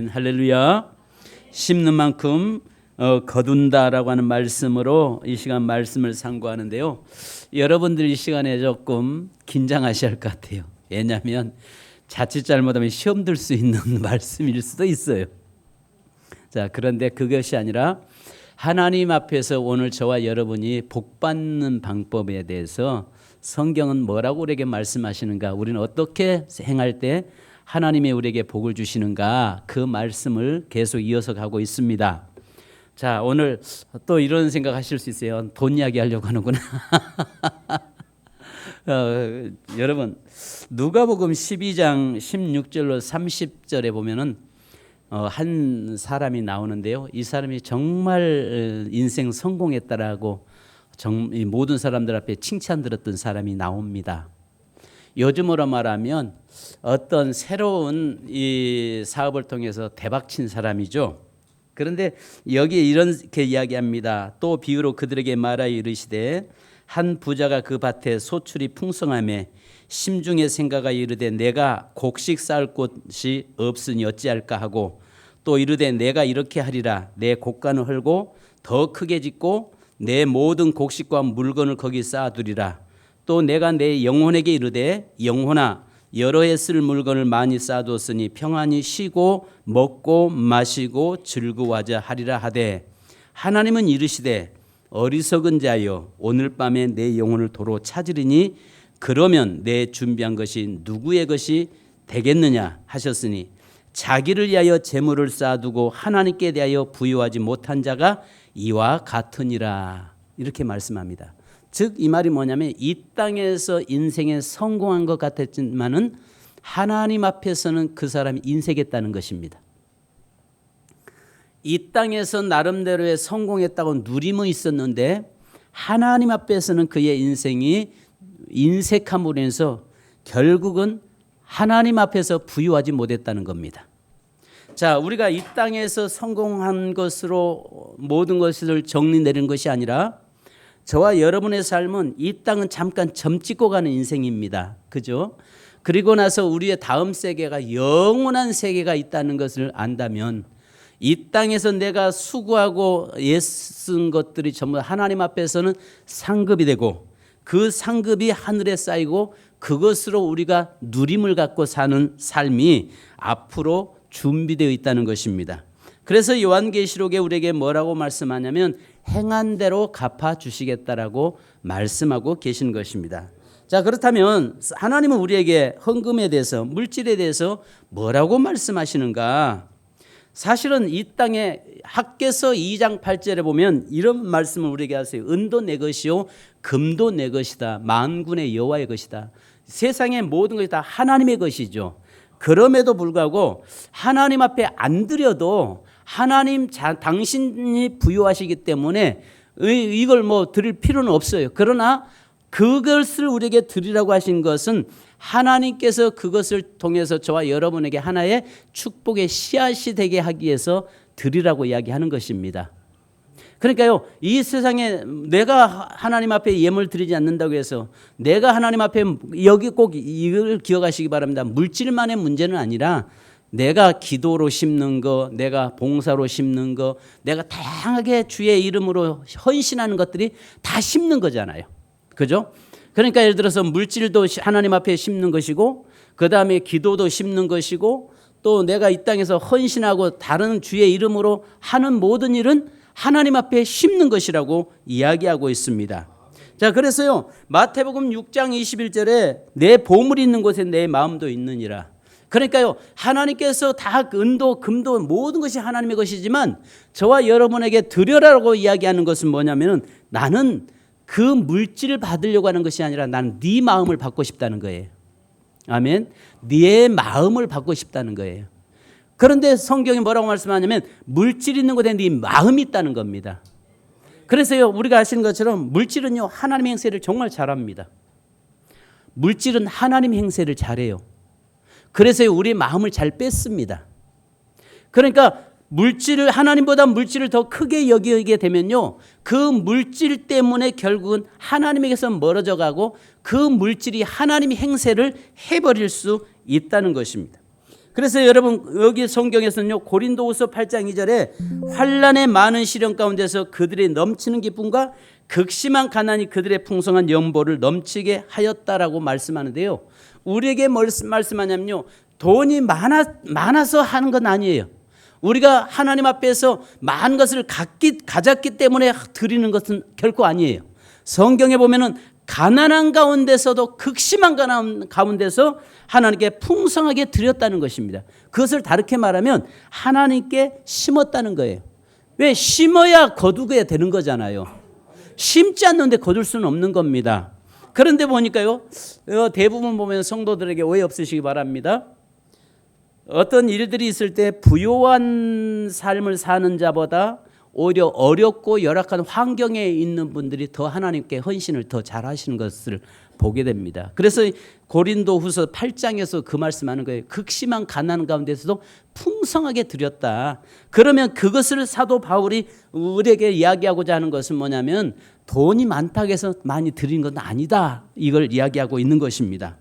아멘. 할렐루야. 심는 만큼 거둔다라고 하는 말씀으로 이 시간 말씀을 상고하는데요. 여러분들 이 시간에 조금 긴장하셔야 할 것 같아요. 왜냐하면 자칫 잘못하면 시험 들 수 있는 말씀일 수도 있어요. 자, 그런데 그것이 아니라 하나님 앞에서 오늘 저와 여러분이 복받는 방법에 대해서 성경은 뭐라고 우리에게 말씀하시는가, 우리는 어떻게 행할 때 하나님이 우리에게 복을 주시는가, 그 말씀을 계속 이어서 가고 있습니다. 자, 오늘 또 이런 생각 하실 수 있어요. 돈 이야기 하려고 하는구나. 여러분, 누가복음 12장 16절로 30절에 보면은 한 사람이 나오는데요. 이 사람이 정말 인생 성공했다라고 모든 사람들 앞에 칭찬 들었던 사람이 나옵니다. 요즘으로 말하면 어떤 새로운 이 사업을 통해서 대박친 사람이죠. 그런데 여기에 이렇게 이야기합니다. 또 비유로 그들에게 말하여 이르시되 한 부자가 그 밭에 소출이 풍성하매 심중에 생각하여 이르되 내가 곡식 쌓을 곳이 없으니 어찌할까 하고, 또 이르되 내가 이렇게 하리라, 내 곡간을 헐고 더 크게 짓고 내 모든 곡식과 물건을 거기 쌓아두리라. 또 내가 내 영혼에게 이르되 영혼아, 여러 해 쓸 물건을 많이 쌓아두었으니 평안히 쉬고 먹고 마시고 즐거워하자 하리라 하되, 하나님은 이르시되 어리석은 자여, 오늘 밤에 내 영혼을 도로 찾으리니 그러면 내 준비한 것이 누구의 것이 되겠느냐 하셨으니, 자기를 위하여 재물을 쌓아두고 하나님께 대하여 부유하지 못한 자가 이와 같으니라. 이렇게 말씀합니다. 즉 이 말이 뭐냐면, 이 땅에서 인생에 성공한 것 같았지만은 하나님 앞에서는 그 사람이 인색했다는 것입니다. 이 땅에서 나름대로의 성공했다고 누림은 있었는데 하나님 앞에서는 그의 인생이 인색함으로 인해서 결국은 하나님 앞에서 부유하지 못했다는 겁니다. 자, 우리가 이 땅에서 성공한 것으로 모든 것을 정리 내리는 것이 아니라 저와 여러분의 삶은 이 땅은 잠깐 점 찍고 가는 인생입니다. 그죠? 그리고 나서 우리의 다음 세계가 영원한 세계가 있다는 것을 안다면 이 땅에서 내가 수고하고 애쓴 것들이 전부 하나님 앞에서는 상급이 되고, 그 상급이 하늘에 쌓이고 그것으로 우리가 누림을 갖고 사는 삶이 앞으로 준비되어 있다는 것입니다. 그래서 요한계시록에 우리에게 뭐라고 말씀하냐면 행한 대로 갚아주시겠다라고 말씀하고 계신 것입니다. 자, 그렇다면 하나님은 우리에게 헌금에 대해서, 물질에 대해서 뭐라고 말씀하시는가? 사실은 이 땅에 학개서 2장 8절에 보면 이런 말씀을 우리에게 하세요. 은도 내 것이요 금도 내 것이다. 만군의 여호와의 것이다. 세상의 모든 것이 다 하나님의 것이죠. 그럼에도 불구하고 하나님 앞에 안 드려도 하나님 당신이 부유하시기 때문에 이걸 뭐 드릴 필요는 없어요. 그러나 그것을 우리에게 드리라고 하신 것은 하나님께서 그것을 통해서 저와 여러분에게 하나의 축복의 씨앗이 되게 하기 위해서 드리라고 이야기하는 것입니다. 그러니까요, 이 세상에 내가 하나님 앞에 예물 드리지 않는다고 해서 내가 하나님 앞에, 여기 꼭 이걸 기억하시기 바랍니다. 물질만의 문제는 아니라 내가 기도로 심는 거, 내가 봉사로 심는 거, 내가 다양하게 주의 이름으로 헌신하는 것들이 다 심는 거잖아요. 그죠? 그러니까 예를 들어서 물질도 하나님 앞에 심는 것이고, 그 다음에 기도도 심는 것이고, 또 내가 이 땅에서 헌신하고 다른 주의 이름으로 하는 모든 일은 하나님 앞에 심는 것이라고 이야기하고 있습니다. 자, 그래서요, 마태복음 6장 21절에 내 보물이 있는 곳에 내 마음도 있느니라. 그러니까요, 하나님께서 다 은도 금도 모든 것이 하나님의 것이지만 저와 여러분에게 드려라고 이야기하는 것은 뭐냐면은, 나는 그 물질을 받으려고 하는 것이 아니라 나는 네 마음을 받고 싶다는 거예요. 아멘. 네 마음을 받고 싶다는 거예요. 그런데 성경이 뭐라고 말씀하냐면 물질 있는 곳에 네 마음이 있다는 겁니다. 그래서요, 우리가 아시는 것처럼 물질은요, 하나님의 행세를 정말 잘합니다. 물질은 하나님 행세를 잘해요. 그래서 우리 마음을 잘 뺐습니다. 그러니까 물질을, 하나님보다 물질을 더 크게 여기게 되면요, 그 물질 때문에 결국은 하나님에게서 멀어져 가고 그 물질이 하나님의 행세를 해버릴 수 있다는 것입니다. 그래서 여러분 여기 성경에서는요, 고린도후서 8장 2절에 환난의 많은 시련 가운데서 그들의 넘치는 기쁨과 극심한 가난이 그들의 풍성한 연보를 넘치게 하였다라고 말씀하는데요. 우리에게 말씀하냐면요, 돈이 많아서 하는 건 아니에요. 우리가 하나님 앞에서 많은 것을 가졌기 때문에 드리는 것은 결코 아니에요. 성경에 보면은 가난한 가운데서도 극심한 가난 가운데서 하나님께 풍성하게 드렸다는 것입니다. 그것을 다르게 말하면 하나님께 심었다는 거예요. 왜? 심어야 거두게 되는 거잖아요. 심지 않는데 거둘 수는 없는 겁니다. 그런데 보니까요, 대부분 보면 성도들에게 오해 없으시기 바랍니다. 어떤 일들이 있을 때 부요한 삶을 사는 자보다 오히려 어렵고 열악한 환경에 있는 분들이 더 하나님께 헌신을 더 잘하시는 것을 보게 됩니다. 그래서 고린도후서 8장에서 그 말씀하는 거예요. 극심한 가난 가운데서도 풍성하게 드렸다. 그러면 그것을 사도 바울이 우리에게 이야기하고자 하는 것은 뭐냐면 돈이 많다고 해서 많이 드린 건 아니다. 이걸 이야기하고 있는 것입니다.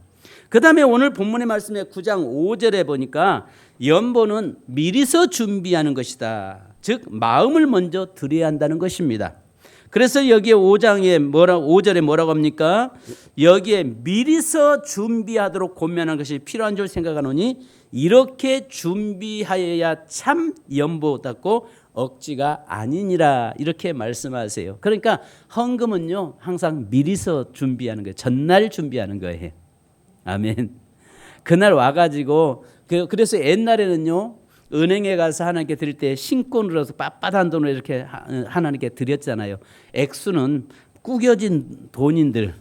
그 다음에 오늘 본문의 말씀에 9장 5절에 보니까 연보는 미리서 준비하는 것이다. 즉 마음을 먼저 드려야 한다는 것입니다. 그래서 여기에 5절에 뭐라고 합니까? 여기에 미리서 준비하도록 권면한 것이 필요한 줄 생각하노니 이렇게 준비하여야 참 연보답고 억지가 아니니라, 이렇게 말씀하세요. 그러니까 헌금은요 항상 미리서 준비하는 거예요. 전날 준비하는 거예요. 아멘. 그날 와가지고 그래서 옛날에는요 은행에 가서 하나님께 드릴 때 신권으로서 빳빳한 돈을 이렇게 하나님께 드렸잖아요. 액수는 구겨진 돈인들,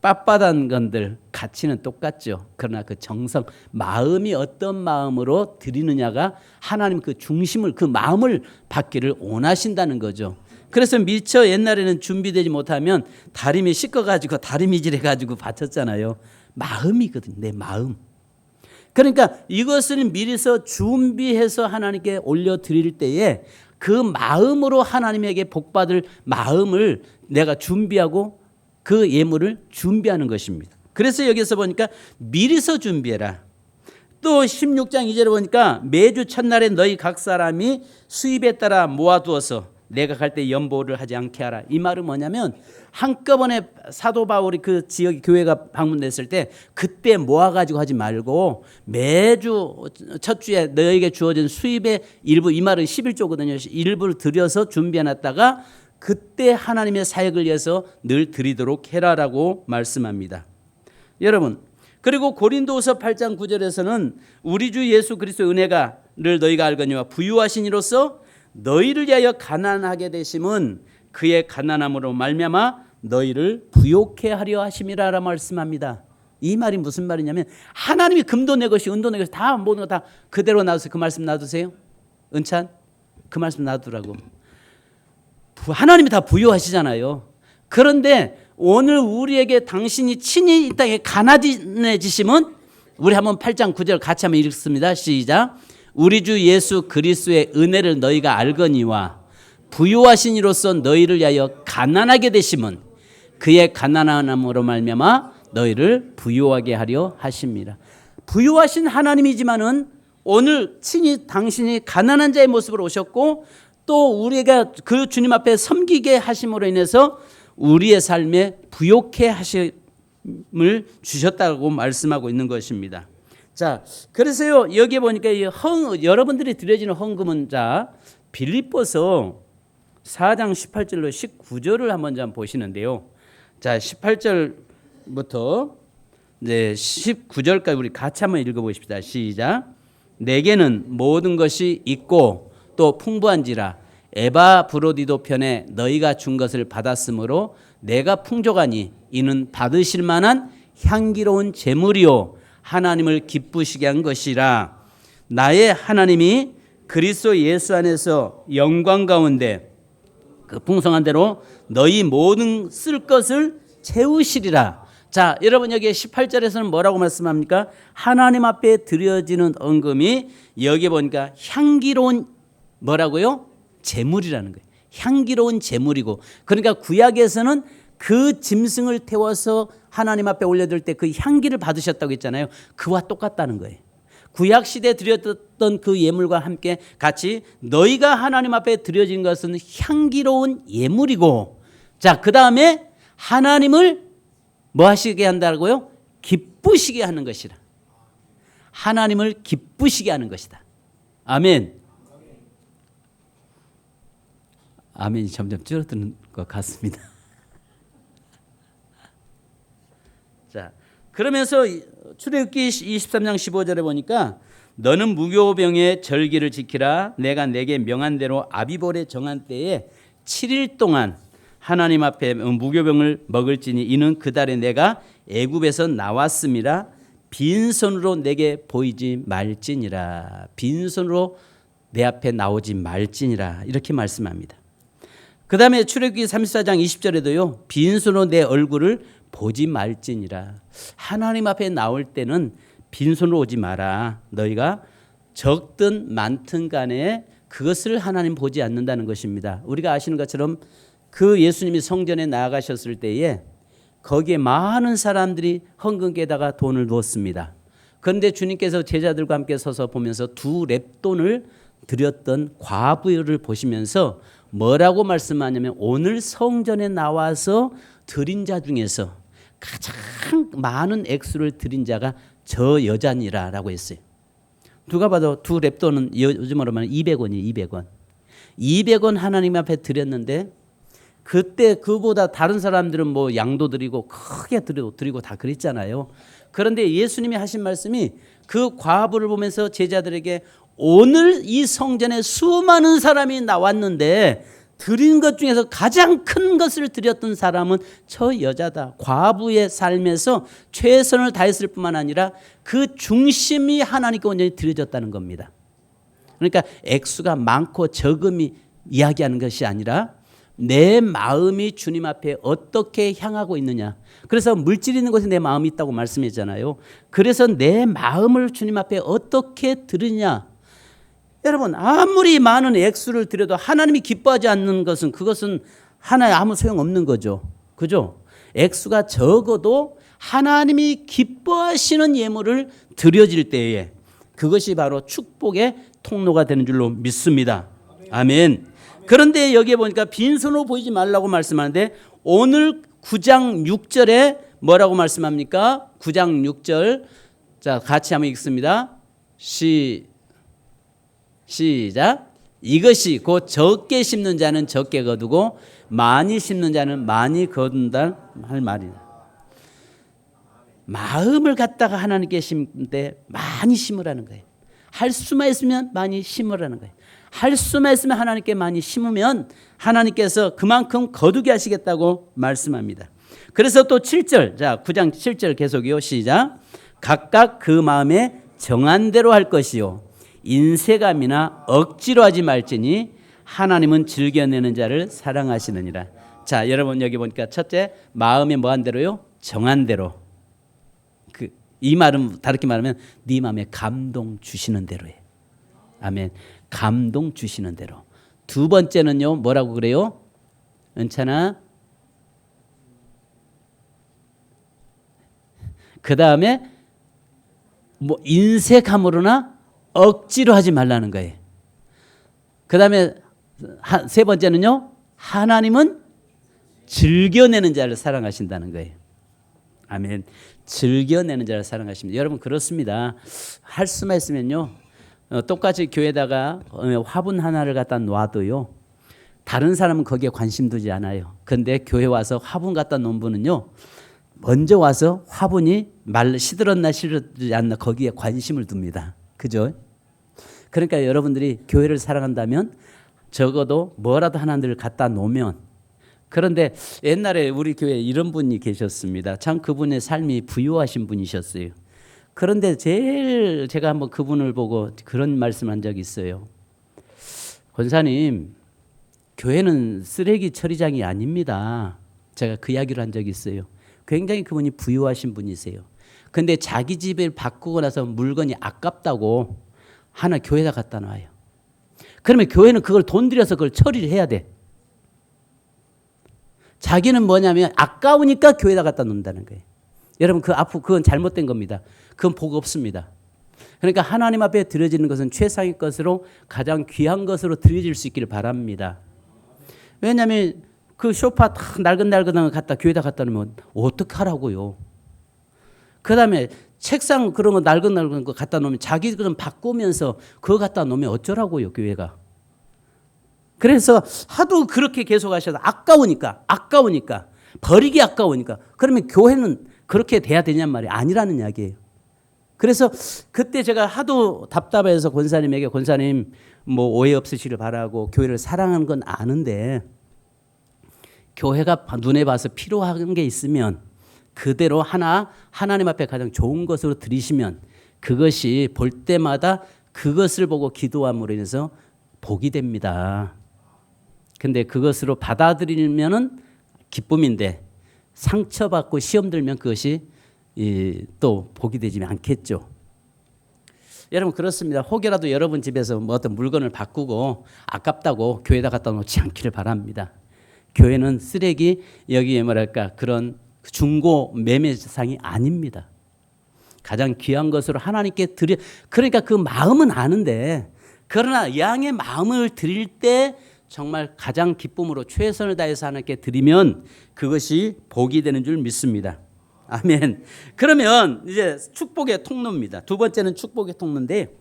빳빳한 건들 가치는 똑같죠. 그러나 그 정성, 마음이 어떤 마음으로 드리느냐가 하나님 그 중심을, 그 마음을 받기를 원하신다는 거죠. 그래서 미처 옛날에는 준비되지 못하면 다리미 씻어가지고 다리미질해가지고 바쳤잖아요. 마음이거든요. 내 마음. 그러니까 이것을 미리서 준비해서 하나님께 올려드릴 때에 그 마음으로 하나님에게 복받을 마음을 내가 준비하고 그 예물을 준비하는 것입니다. 그래서 여기서 보니까 미리서 준비해라. 또 16장 2절에 보니까 매주 첫날에 너희 각 사람이 수입에 따라 모아두어서 내가 갈 때 연보를 하지 않게 하라. 이 말은 뭐냐면 한꺼번에 사도 바울이 그 지역 교회가 방문됐을 때 그때 모아가지고 하지 말고 매주 첫 주에 너에게 주어진 수입의 일부, 이 말은 11조거든요. 일부를 들여서 준비해놨다가 그때 하나님의 사역을 위해서 늘 드리도록 해라라고 말씀합니다. 여러분, 그리고 고린도후서 8장 9절에서는 우리 주 예수 그리스도의 은혜가를 너희가 알거니와 부유하신 이로써 너희를 위하여 가난하게 되심은 그의 가난함으로 말미암아 너희를 부욕해 하려 하심이라라 말씀합니다. 이 말이 무슨 말이냐면 하나님이 금도 내 것이 은도 내 것이 다 모든 거 다 그대로 놔두세요. 그 말씀 놔두세요. 은찬 그 말씀 놔두라고. 하나님이 다 부유하시잖아요. 그런데 오늘 우리에게 당신이 친히 이 땅에 가난해지심은, 우리 한번 8장 9절 같이 한번 읽습니다. 시작. 우리 주 예수 그리스도의 은혜를 너희가 알거니와 부유하신 이로써 너희를 위하여 가난하게 되심은 그의 가난함으로 말미암아 너희를 부유하게 하려 하십니다. 부유하신 하나님이지만은 오늘 친히 당신이 가난한 자의 모습으로 오셨고 또 우리가 그 주님 앞에 섬기게 하심으로 인해서 우리의 삶에 부욕해 하심을 주셨다고 말씀하고 있는 것입니다. 자, 그래서요 여기에 보니까 여러분들이 드려지는 헌금은 자 빌립보서 4장 18절로 19절을 한번 보시는데요. 자, 18절부터 이제 19절까지 우리 같이 한번 읽어보십시다. 시작. 내게는 모든 것이 있고 또 풍부한지라 에바브로디도 편에 너희가 준 것을 받았으므로 내가 풍족하니 이는 받으실 만한 향기로운 제물이요 하나님을 기쁘시게 한 것이라. 나의 하나님이 그리스도 예수 안에서 영광 가운데 그 풍성한 대로 너희 모든 쓸 것을 채우시리라. 자, 여러분 여기 18절에서는 뭐라고 말씀합니까? 하나님 앞에 드려지는 헌금이 여기 보니까 향기로운 뭐라고요? 제물이라는 거예요. 향기로운 제물이고, 그러니까 구약에서는 그 짐승을 태워서 하나님 앞에 올려드릴 때 그 향기를 받으셨다고 했잖아요. 그와 똑같다는 거예요. 구약 시대에 드렸던 그 예물과 함께 같이 너희가 하나님 앞에 드려진 것은 향기로운 예물이고, 자, 그 다음에 하나님을 뭐 하시게 한다고요? 기쁘시게 하는 것이라. 하나님을 기쁘시게 하는 것이다. 아멘. 아멘이 점점 줄어드는 것 같습니다. 자, 그러면서 출애굽기 23장 15절에 보니까 너는 무교병의 절기를 지키라. 내가 내게 명한 대로 아비볼에 정한 때에 7일 동안 하나님 앞에 무교병을 먹을지니 이는 그 달에 내가 애굽에서 나왔음이라. 빈손으로 내게 보이지 말지니라. 빈손으로 내 앞에 나오지 말지니라. 이렇게 말씀합니다. 그 다음에 출애굽기 34장 20절에도요. 빈손으로 내 얼굴을 보지 말지니라. 하나님 앞에 나올 때는 빈손으로 오지 마라. 너희가 적든 많든 간에 그것을 하나님 보지 않는다는 것입니다. 우리가 아시는 것처럼 그 예수님이 성전에 나아가셨을 때에 거기에 많은 사람들이 헌금께다가 돈을 놓습니다. 그런데 주님께서 제자들과 함께 서서 보면서 2렙돈을 드렸던 과부를 보시면서 뭐라고 말씀하냐면 오늘 성전에 나와서 드린 자 중에서 가장 많은 액수를 드린 자가 저 여자니라라고 했어요. 누가 봐도 2렙돈은 요즘으로 말하면 200원이에요. 200원. 200원 하나님 앞에 드렸는데 그때 그보다 다른 사람들은 뭐 양도 드리고 크게 드리고 다 그랬잖아요. 그런데 예수님이 하신 말씀이 그 과부를 보면서 제자들에게 오늘 이 성전에 수많은 사람이 나왔는데 드린 것 중에서 가장 큰 것을 드렸던 사람은 저 여자다. 과부의 삶에서 최선을 다했을 뿐만 아니라 그 중심이 하나님께 온전히 드려졌다는 겁니다. 그러니까 액수가 많고 적음이 이야기하는 것이 아니라 내 마음이 주님 앞에 어떻게 향하고 있느냐. 그래서 물질 있는 곳에 내 마음이 있다고 말씀했잖아요. 그래서 내 마음을 주님 앞에 어떻게 드리냐. 여러분 아무리 많은 액수를 드려도 하나님이 기뻐하지 않는 것은 그것은 하나에 아무 소용없는 거죠. 그죠? 액수가 적어도 하나님이 기뻐하시는 예물을 드려질 때에 그것이 바로 축복의 통로가 되는 줄로 믿습니다. 아멘. 그런데 여기에 보니까 빈손으로 보이지 말라고 말씀하는데 오늘 9장 6절에 뭐라고 말씀합니까? 9장 6절. 자, 같이 한번 읽습니다. 시작. 이것이 곧 적게 심는 자는 적게 거두고 많이 심는 자는 많이 거둔다 할 말이다. 마음을 갖다가 하나님께 심을 때 많이 심으라는 거예요. 할 수만 있으면 많이 심으라는 거예요. 할 수만 있으면 하나님께 많이 심으면 하나님께서 그만큼 거두게 하시겠다고 말씀합니다. 그래서 또 7절, 자 9장 7절 계속이요. 시작. 각각 그 마음에 정한 대로 할 것이요 인색함이나 억지로 하지 말지니 하나님은 즐겨내는 자를 사랑하시느니라. 자, 여러분 여기 보니까 첫째 마음에 뭐한 대로요? 정한 대로. 이 말은 다르게 말하면 네 마음에 감동 주시는 대로예요. 아멘. 감동 주시는 대로. 두 번째는요. 뭐라고 그래요? 은찬아. 그 다음에 뭐 인색함으로나 억지로 하지 말라는 거예요. 그 다음에 세 번째는요. 하나님은 즐겨내는 자를 사랑하신다는 거예요. 아멘. 즐겨내는 자를 사랑하십니다. 여러분 그렇습니다. 할 수만 있으면요. 똑같이 교회에다가 화분 하나를 갖다 놔도요. 다른 사람은 거기에 관심 두지 않아요. 그런데 교회 와서 화분 갖다 놓은 분은요. 먼저 와서 화분이 시들었나 시들지 않나 거기에 관심을 둡니다. 그죠? 그러니까 여러분들이 교회를 사랑한다면 적어도 뭐라도 하나를 갖다 놓으면 그런데 옛날에 우리 교회에 이런 분이 계셨습니다. 참 그분의 삶이 부유하신 분이셨어요. 그런데 제일 제가 한번 그분을 보고 그런 말씀한 적이 있어요. 권사님, 교회는 쓰레기 처리장이 아닙니다. 제가 그 이야기를 한 적이 있어요. 굉장히 그분이 부유하신 분이세요. 근데 자기 집을 바꾸고 나서 물건이 아깝다고 하나 교회에다 갖다 놔요. 그러면 교회는 그걸 돈 들여서 그걸 처리를 해야 돼. 자기는 뭐냐면 아까우니까 교회에다 갖다 놓는다는 거예요. 여러분 그건 잘못된 겁니다. 그건 복 없습니다. 그러니까 하나님 앞에 드려지는 것은 최상의 것으로 가장 귀한 것으로 드려질 수 있기를 바랍니다. 왜냐하면 그 소파 탁 낡은한 거 갖다 교회에다 갖다 놓으면 어떡하라고요. 그 다음에 책상 그런 거 낡은 거 갖다 놓으면 자기 좀 바꾸면서 그거 갖다 놓으면 어쩌라고요, 교회가. 그래서 하도 그렇게 계속 하셔서 아까우니까 버리기 아까우니까 그러면 교회는 그렇게 돼야 되냔 말이에요. 아니라는 이야기예요. 그래서 그때 제가 하도 답답해서 권사님에게 권사님 뭐 오해 없으시길 바라고 교회를 사랑하는 건 아는데 교회가 눈에 봐서 필요한 게 있으면 그대로 하나님 앞에 가장 좋은 것으로 드리시면 그것이 볼 때마다 그것을 보고 기도함으로 인해서 복이 됩니다. 근데 그것으로 받아들이면은 기쁨인데 상처받고 시험 들면 그것이 또 복이 되지 않겠죠. 여러분 그렇습니다. 혹여라도 여러분 집에서 뭐 어떤 물건을 바꾸고 아깝다고 교회에다 갖다 놓지 않기를 바랍니다. 교회는 쓰레기 여기에 뭐랄까 그런 중고 매매상이 아닙니다. 가장 귀한 것으로 하나님께 드려 그러니까 그 마음은 아는데 그러나 양의 마음을 드릴 때 정말 가장 기쁨으로 최선을 다해서 하나님께 드리면 그것이 복이 되는 줄 믿습니다. 아멘. 그러면 이제 축복의 통로입니다. 두 번째는 축복의 통로인데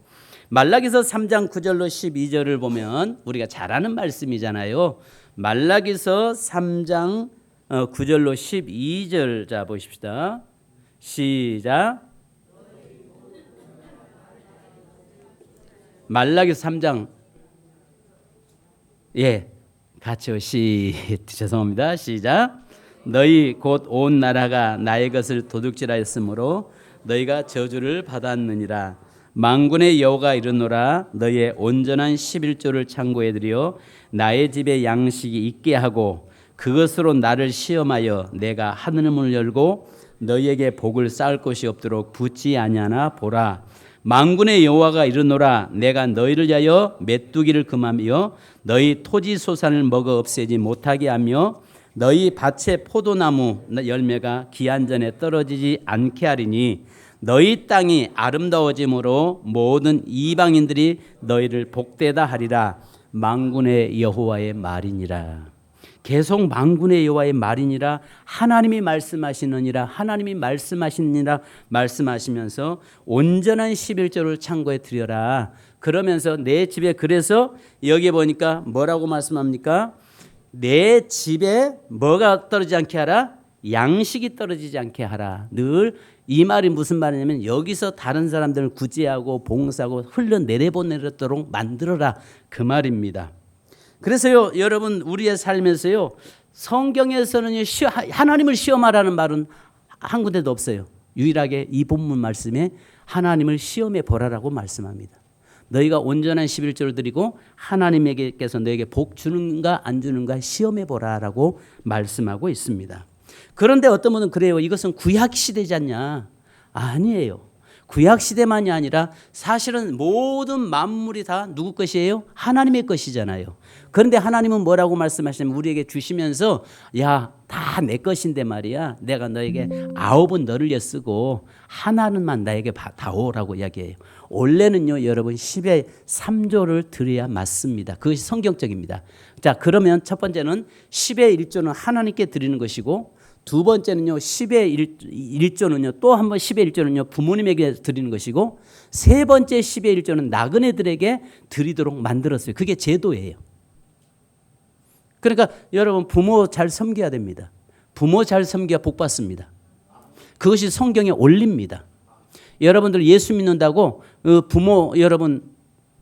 말라기서 3장 9절로 12절을 보면 우리가 잘 아는 말씀이잖아요. 말라기서 3장 9절로 12절 자 보십시다. 시작. 말라기서 3장 같이요. 죄송합니다. 시작. 너희 곧 온 나라가 나의 것을 도둑질하였으므로 너희가 저주를 받았느니라. 만군의 여호와가 이르노라. 너희의 온전한 11조를 창고에 들여 나의 집에 양식이 있게 하고 그것으로 나를 시험하여 내가 하늘문을 열고 너희에게 복을 쌓을 것이 없도록 붙지 아니하나 보라. 만군의 여호와가 이르노라. 내가 너희를 위하여 메뚜기를 금하며 너희 토지 소산을 먹어 없애지 못하게 하며 너희 밭의 포도나무 열매가 기한 전에 떨어지지 않게 하리니 너희 땅이 아름다워짐으로 모든 이방인들이 너희를 복되다 하리라. 만군의 여호와의 말이니라. 계속 만군의 여호와의 말이니라. 하나님이 말씀하시느니라. 하나님이 말씀하시느니라 말씀하시면서 온전한 11조를 창고에 드려라. 그러면서 내 집에 그래서 여기 보니까 뭐라고 말씀합니까? 내 집에 뭐가 떨어지지 않게 하라? 양식이 떨어지지 않게 하라. 늘 이 말이 무슨 말이냐면 여기서 다른 사람들을 구제하고 봉사하고 흘러내려보내도록 만들어라. 그 말입니다. 그래서요 여러분 우리의 삶에서요 성경에서는 하나님을 시험하라는 말은 한 군데도 없어요. 유일하게 이 본문 말씀에 하나님을 시험해 보라라고 말씀합니다. 너희가 온전한 11조를 드리고 하나님께서 너에게 복 주는가 안 주는가 시험해 보라라고 말씀하고 있습니다. 그런데 어떤 분은 그래요. 이것은 구약 시대지 않냐. 아니에요. 구약 시대만이 아니라 사실은 모든 만물이 다 누구 것이에요? 하나님의 것이잖아요. 그런데 하나님은 뭐라고 말씀하시냐면 우리에게 주시면서 야, 다 내 것인데 말이야. 내가 너에게 9은 너를 쓰고 하나는만 나에게 다오라고 이야기해요. 원래는요, 여러분 10의 3조를 드려야 맞습니다. 그것이 성경적입니다. 자, 그러면 첫 번째는 10의 1조는 하나님께 드리는 것이고 두 번째는요 10의 1조는요 또 한 번 10의 1조는요 부모님에게 드리는 것이고 세 번째 10의 1조는 나그네들에게 드리도록 만들었어요. 그게 제도예요. 그러니까 여러분 부모 잘 섬겨야 됩니다. 부모 잘 섬겨야 복 받습니다. 그것이 성경의 원리입니다. 여러분들 예수 믿는다고 부모 여러분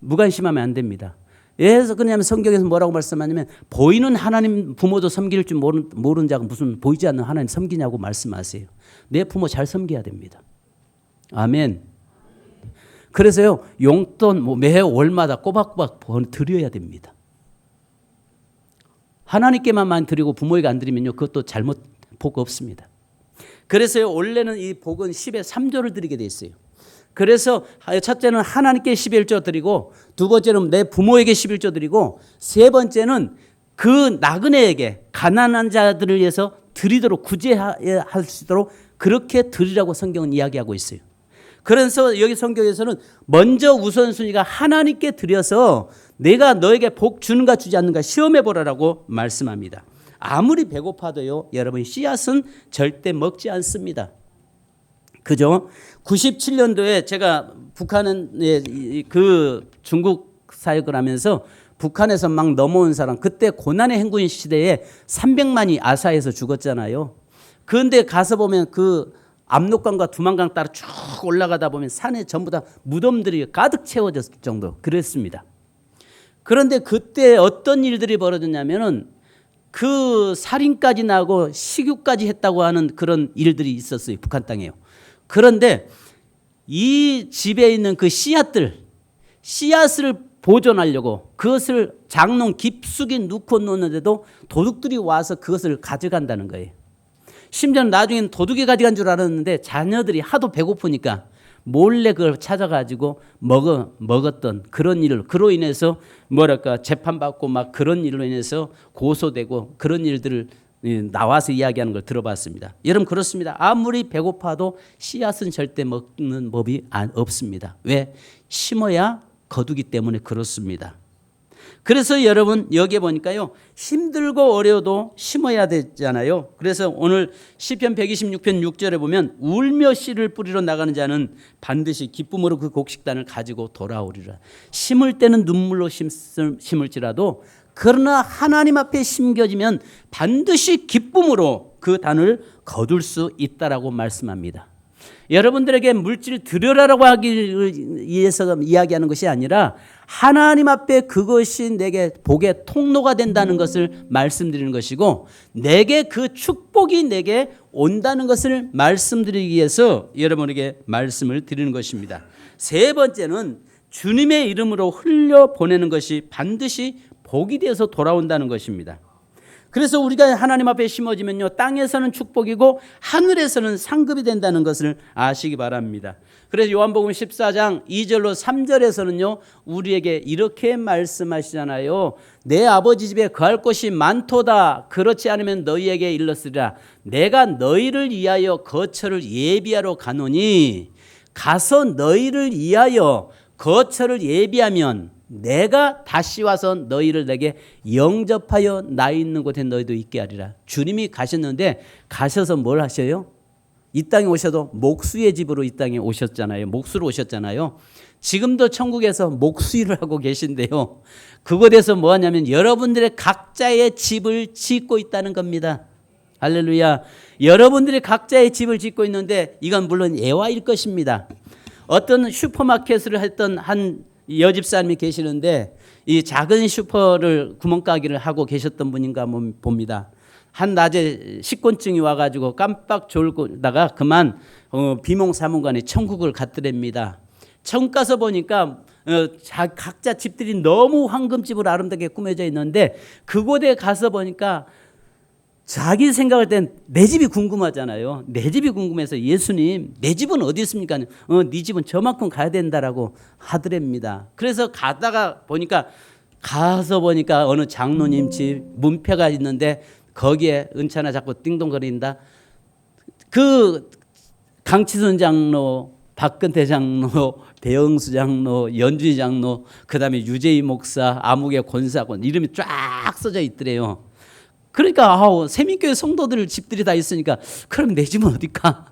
무관심하면 안 됩니다. 그래서 그냐면 성경에서 뭐라고 말씀하냐면 보이는 하나님 부모도 섬길 줄 모르는 자가 무슨 보이지 않는 하나님 섬기냐고 말씀하세요. 내 부모 잘 섬겨야 됩니다. 아멘. 그래서요 용돈 매 월마다 꼬박꼬박 드려야 됩니다. 하나님께만 드리고 부모에게 안 드리면요 그것도 잘못 복 없습니다. 그래서요 원래는 이 복은 10의 3조를 드리게 돼 있어요. 그래서 첫째는 하나님께 11조 드리고 두 번째는 내 부모에게 11조 드리고 세 번째는 그 나그네에게 가난한 자들을 위해서 드리도록 구제할 수 있도록 그렇게 드리라고 성경은 이야기하고 있어요. 그래서 여기 성경에서는 먼저 우선순위가 하나님께 드려서 내가 너에게 복 주는가 주지 않는가 시험해 보라라고 말씀합니다. 아무리 배고파도요, 여러분 씨앗은 절대 먹지 않습니다. 그죠? 97년도에 제가 북한에 그 중국 사역을 하면서 북한에서 막 넘어온 사람, 그때 고난의 행군 시대에 300만이 아사에서 죽었잖아요. 그런데 가서 보면 그 압록강과 두만강 따라 쭉 올라가다 보면 산에 전부 다 무덤들이 가득 채워졌을 정도 그랬습니다. 그런데 그때 어떤 일들이 벌어졌냐면은 그 살인까지 나고 식유까지 했다고 하는 그런 일들이 있었어요. 북한 땅에요. 그런데 이 집에 있는 그 씨앗을 보존하려고 그것을 장롱 깊숙이 넣고 놓는데도 도둑들이 와서 그것을 가져간다는 거예요. 심지어는 나중에는 도둑이 가져간 줄 알았는데 자녀들이 하도 배고프니까 몰래 그걸 찾아가지고 먹었던 그런 일을, 그로 인해서 재판받고 막 그런 일로 인해서 고소되고 그런 일들을 나와서 이야기하는 걸 들어봤습니다. 여러분 그렇습니다. 아무리 배고파도 씨앗은 절대 먹는 법이 없습니다. 왜? 심어야 거두기 때문에 그렇습니다. 그래서 여러분 여기에 보니까요, 힘들고 어려워도 심어야 되잖아요. 그래서 오늘 시편 126편 6절에 보면 울며 씨를 뿌리러 나가는 자는 반드시 기쁨으로 그 곡식단을 가지고 돌아오리라. 심을 때는 눈물로 심을지라도 그러나 하나님 앞에 심겨지면 반드시 기쁨으로 그 단을 거둘 수 있다라고 말씀합니다. 여러분들에게 물질 드려라라고 하기 위해서 이야기하는 것이 아니라 하나님 앞에 그것이 내게 복의 통로가 된다는 것을 말씀드리는 것이고, 내게 그 축복이 내게 온다는 것을 말씀드리기 위해서 여러분에게 말씀을 드리는 것입니다. 세 번째는 주님의 이름으로 흘려보내는 것이 반드시 복이 되어서 돌아온다는 것입니다. 그래서 우리가 하나님 앞에 심어지면요, 땅에서는 축복이고 하늘에서는 상급이 된다는 것을 아시기 바랍니다. 그래서 요한복음 14장 2절로 3절에서는요 우리에게 이렇게 말씀하시잖아요. 내 아버지 집에 거할 곳이 많도다. 그렇지 않으면 너희에게 일렀으리라. 내가 너희를 위하여 거처를 예비하러 가노니 가서 너희를 위하여 거처를 예비하면 내가 다시 와서 너희를 내게 영접하여 나 있는 곳에 너희도 있게 하리라. 주님이 가셨는데 가셔서 뭘 하셔요? 이 땅에 오셔도 목수의 집으로 이 땅에 오셨잖아요. 목수로 오셨잖아요. 지금도 천국에서 목수일을 하고 계신데요, 그곳에서 뭐 하냐면 여러분들의 각자의 집을 짓고 있다는 겁니다. 할렐루야. 여러분들이 각자의 집을 짓고 있는데 이건 물론 예화일 것입니다. 어떤 슈퍼마켓을 했던 한 여집사님이 계시는데 이 작은 슈퍼를 구멍가게를 하고 계셨던 분인가 봅니다. 한 낮에 식곤증이 와가지고 깜빡 졸고다가 그만 비몽사몽간에 천국을 갔더랍니다. 천국 가서 보니까 각자 집들이 너무 황금집으로 아름답게 꾸며져 있는데 그곳에 가서 보니까 자기 생각할 땐 내 집이 궁금하잖아요. 내 집이 궁금해서 예수님 내 집은 어디 있습니까? 네 집은 저만큼 가야 된다라고 하더랍니다. 그래서 가서 보니까 어느 장로님 집 문패가 있는데 거기에 은차나 자꾸 띵동거린다. 그 강치순 장로, 박근태 장로, 배영수 장로, 연준이 장로, 그 다음에 유재희 목사, 아무개 권사권 이름이 쫙 써져 있더래요. 그러니까 세민교회 성도들 집들이 다 있으니까 그럼 내 집은 어딜까?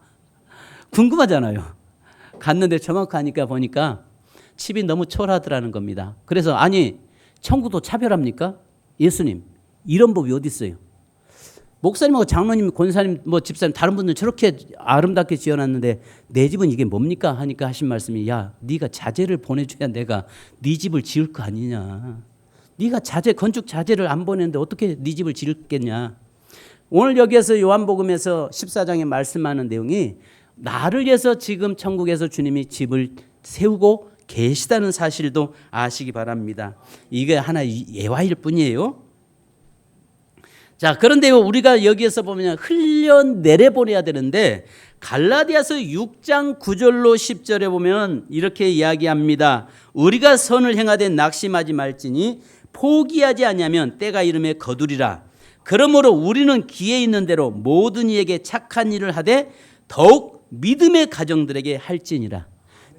궁금하잖아요. 갔는데 정확하니까 보니까 집이 너무 초라하더라는 겁니다. 그래서 아니 천국도 차별합니까? 예수님 이런 법이 어디 있어요? 목사님하고 장로님, 권사님, 집사님 다른 분들은 저렇게 아름답게 지어놨는데 내 집은 이게 뭡니까? 하니까 하신 말씀이 야 네가 자재를 보내줘야 내가 네 집을 지을 거 아니냐. 네가 건축 자재를 안 보내는데 어떻게 네 집을 지을겠냐. 오늘 여기에서 요한복음에서 14장에 말씀하는 내용이 나를 위해서 지금 천국에서 주님이 집을 세우고 계시다는 사실도 아시기 바랍니다. 이게 하나의 예화일 뿐이에요. 자, 그런데 우리가 여기에서 보면 흘려내려보내야 되는데 갈라디아서 6장 9절로 10절에 보면 이렇게 이야기합니다. 우리가 선을 행하되 낙심하지 말지니 포기하지 아니하면 때가 이름에 거두리라. 그러므로 우리는 기회 있는 대로 모든 이에게 착한 일을 하되 더욱 믿음의 가정들에게 할지니라.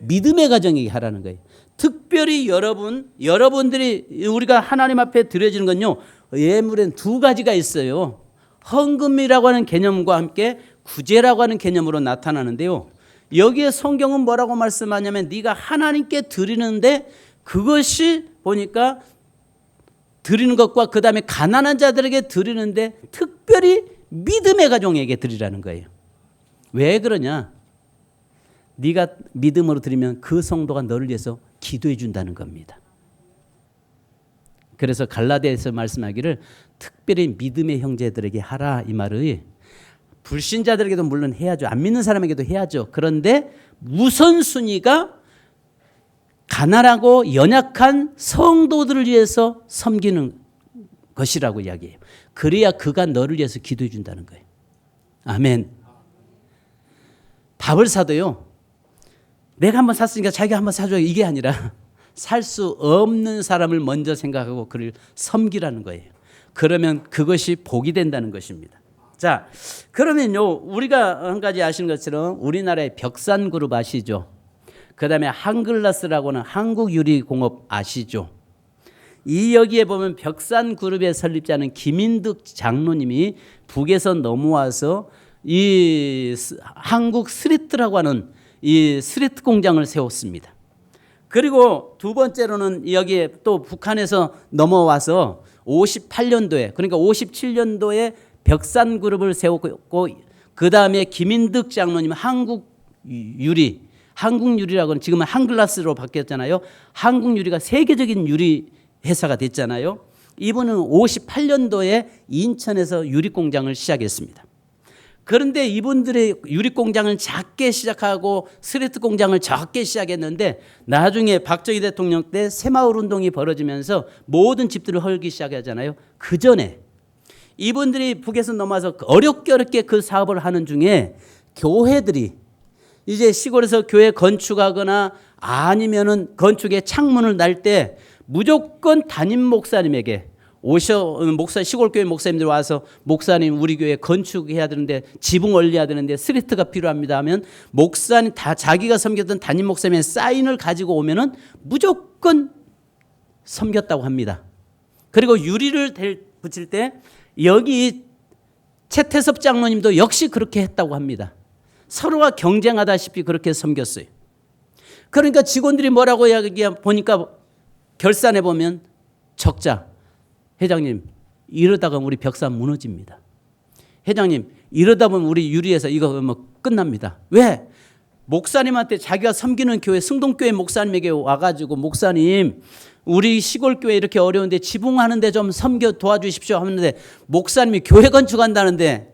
믿음의 가정에게 하라는 거예요. 특별히 여러분들이 우리가 하나님 앞에 드려지는 건요, 예물엔 두 가지가 있어요. 헌금이라고 하는 개념과 함께 구제라고 하는 개념으로 나타나는데요. 여기에 성경은 뭐라고 말씀하냐면 네가 하나님께 드리는데 그것이 보니까 드리는 것과 그 다음에 가난한 자들에게 드리는데 특별히 믿음의 가정에게 드리라는 거예요. 왜 그러냐? 네가 믿음으로 드리면 그 성도가 너를 위해서 기도해 준다는 겁니다. 그래서 갈라디아에서 말씀하기를 특별히 믿음의 형제들에게 하라, 이 말을 불신자들에게도 물론 해야죠. 안 믿는 사람에게도 해야죠. 그런데 우선순위가 가난하고 연약한 성도들을 위해서 섬기는 것이라고 이야기해요. 그래야 그가 너를 위해서 기도해 준다는 거예요. 아멘. 밥을 사도요, 내가 한번 샀으니까 자기가 한번 사줘요, 이게 아니라 살 수 없는 사람을 먼저 생각하고 그를 섬기라는 거예요. 그러면 그것이 복이 된다는 것입니다. 자, 그러면요, 우리가 한 가지 아시는 것처럼 우리나라의 벽산그룹 아시죠? 그 다음에 한글라스라고 하는 한국유리공업 아시죠? 이 여기에 보면 벽산그룹의 설립자는 김인득 장로님이 북에서 넘어와서 이 한국 스리트라고 하는 이 스리트 공장을 세웠습니다. 그리고 두 번째로는 여기에 또 북한에서 넘어와서 58년도에 그러니까 57년도에 벽산그룹을 세웠고 그 다음에 김인득 장로님 한국유리라고는 지금은 한글라스로 바뀌었잖아요. 한국유리가 세계적인 유리 회사가 됐잖아요. 이분은 58년도에 인천에서 유리공장을 시작했습니다. 그런데 이분들의 유리공장을 작게 시작하고 스레트 공장을 작게 시작했는데 나중에 박정희 대통령 때 새마을 운동이 벌어지면서 모든 집들을 헐기 시작하잖아요. 그 전에 이분들이 북에서 넘어와서 어렵게 그 사업을 하는 중에 교회들이 이제 시골에서 교회 건축하거나 아니면은 건축에 창문을 날 때 무조건 담임 목사님에게 시골교회 목사님들 와서 목사님 우리 교회 건축해야 되는데 지붕 올려야 되는데 스리트가 필요합니다 하면 목사님 다 자기가 섬겼던 담임 목사님의 사인을 가지고 오면은 무조건 섬겼다고 합니다. 그리고 유리를 붙일 때 여기 최태섭 장로님도 역시 그렇게 했다고 합니다. 서로가 경쟁하다시피 그렇게 섬겼어요. 그러니까 직원들이 뭐라고 이야기해 보니까 결산해 보면 적자. 회장님 이러다가 우리 벽산 무너집니다. 회장님 이러다 보면 우리 유리에서 이거 뭐 끝납니다. 왜? 목사님한테 자기가 섬기는 교회 승동교회 목사님에게 와가지고 목사님 우리 시골교회 이렇게 어려운데 지붕하는데 좀 섬겨 도와주십시오 하는데 목사님이 교회 건축한다는데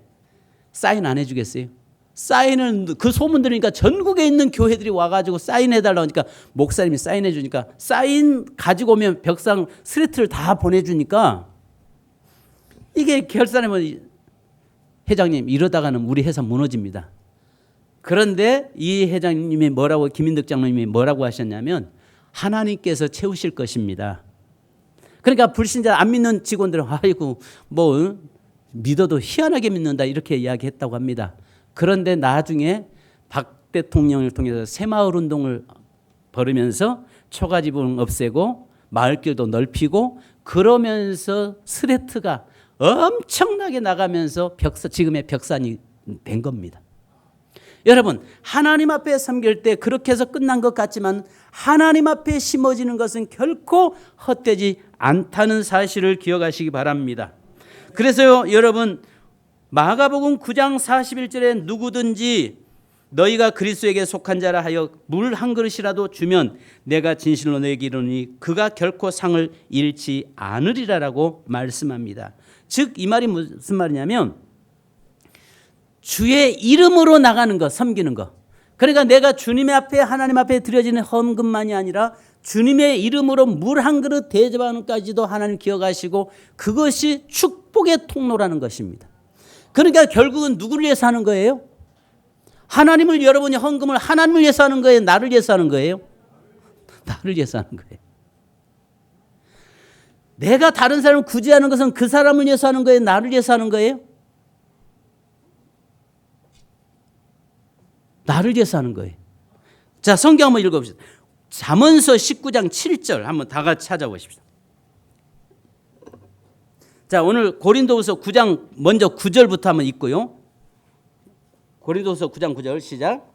사인 안 해주겠어요? 사인을 그 소문 들으니까 전국에 있는 교회들이 와가지고 사인해달라고 하니까 목사님이 사인해 주니까 사인 가지고 오면 벽상 스레트를 다 보내주니까 이게 결산하면 회장님 이러다가는 우리 회사 무너집니다. 그런데 이 회장님이 뭐라고 김인득 장로님이 뭐라고 하셨냐면 하나님께서 채우실 것입니다. 그러니까 불신자 안 믿는 직원들은 아이고 뭐 믿어도 희한하게 믿는다 이렇게 이야기했다고 합니다. 그런데 나중에 박 대통령을 통해서 새마을 운동을 벌이면서 초가지붕 없애고 마을길도 넓히고 그러면서 스레트가 엄청나게 나가면서 지금의 벽산이 된 겁니다. 여러분 하나님 앞에 섬길 때 그렇게 해서 끝난 것 같지만 하나님 앞에 심어지는 것은 결코 헛되지 않다는 사실을 기억하시기 바랍니다. 그래서요 여러분 마가복음 9장 41절에 누구든지 너희가 그리스도에게 속한 자라 하여 물 한 그릇이라도 주면 내가 진실로 너희에게 이르노니 그가 결코 상을 잃지 않으리라라고 말씀합니다. 즉 이 말이 무슨 말이냐면 주의 이름으로 나가는 것, 섬기는 것. 그러니까 내가 주님의 앞에 하나님 앞에 드려지는 헌금만이 아니라 주님의 이름으로 물 한 그릇 대접하는 까지도 하나님 기억하시고 그것이 축복의 통로라는 것입니다. 그러니까 결국은 누구를 위해서 하는 거예요? 하나님을 여러분이 헌금을 하나님을 위해서 하는 거예요? 나를 위해서 하는 거예요? 나를 위해서 하는 거예요. 내가 다른 사람을 구제하는 것은 그 사람을 위해서 하는 거예요? 나를 위해서 하는 거예요? 나를 위해서 하는 거예요. 자, 성경 한번 읽어봅시다. 잠언서 19장 7절 한번 다 같이 찾아보십시오. 자, 오늘 고린도후서 9장 먼저 9절부터 한번 읽고요. 고린도후서 9장 9절 시작.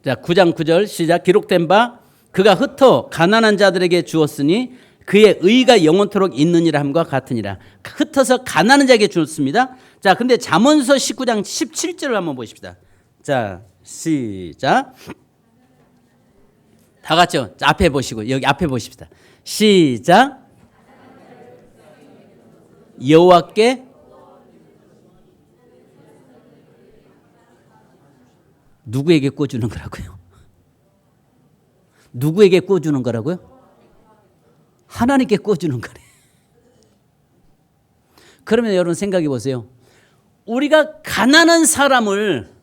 자, 9장 9절 시작. 기록된 바 그가 흩어 가난한 자들에게 주었으니 그의 의가 영원토록 있느니라 함과 같으니라. 흩어서 가난한 자에게 주었습니다. 자, 근데 잠언서 19장 17절을 한번 보십시다. 자, 시작. 다 같이요. 앞에 보시고 여기 앞에 보십시다. 시작. 여호와께 누구에게 꿔주는 거라고요? 누구에게 꿔주는 거라고요? 하나님께 꿔주는 거래. 그러면 여러분 생각해 보세요. 우리가 가난한 사람을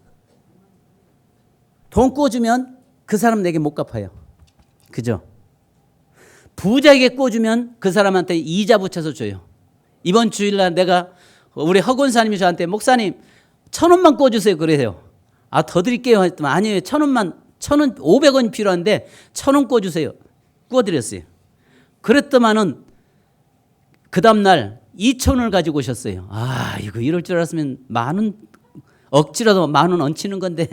돈 꿔주면 그 사람 내게 못 갚아요. 그죠? 부자에게 꿔주면 그 사람한테 이자 붙여서 줘요. 이번 주일날 내가 우리 허건사님이 저한테 목사님 1,000원만 꿔주세요 그래요. 아, 더 드릴게요 했더니 아니에요. 1,000원만 500원이 필요한데 1,000원 꿔주세요. 꿔드렸어요. 그랬더만은 그 다음날 2,000원을 가지고 오셨어요. 아, 이거 이럴 줄 알았으면 만원 억지라도 10,000원 얹히는 건데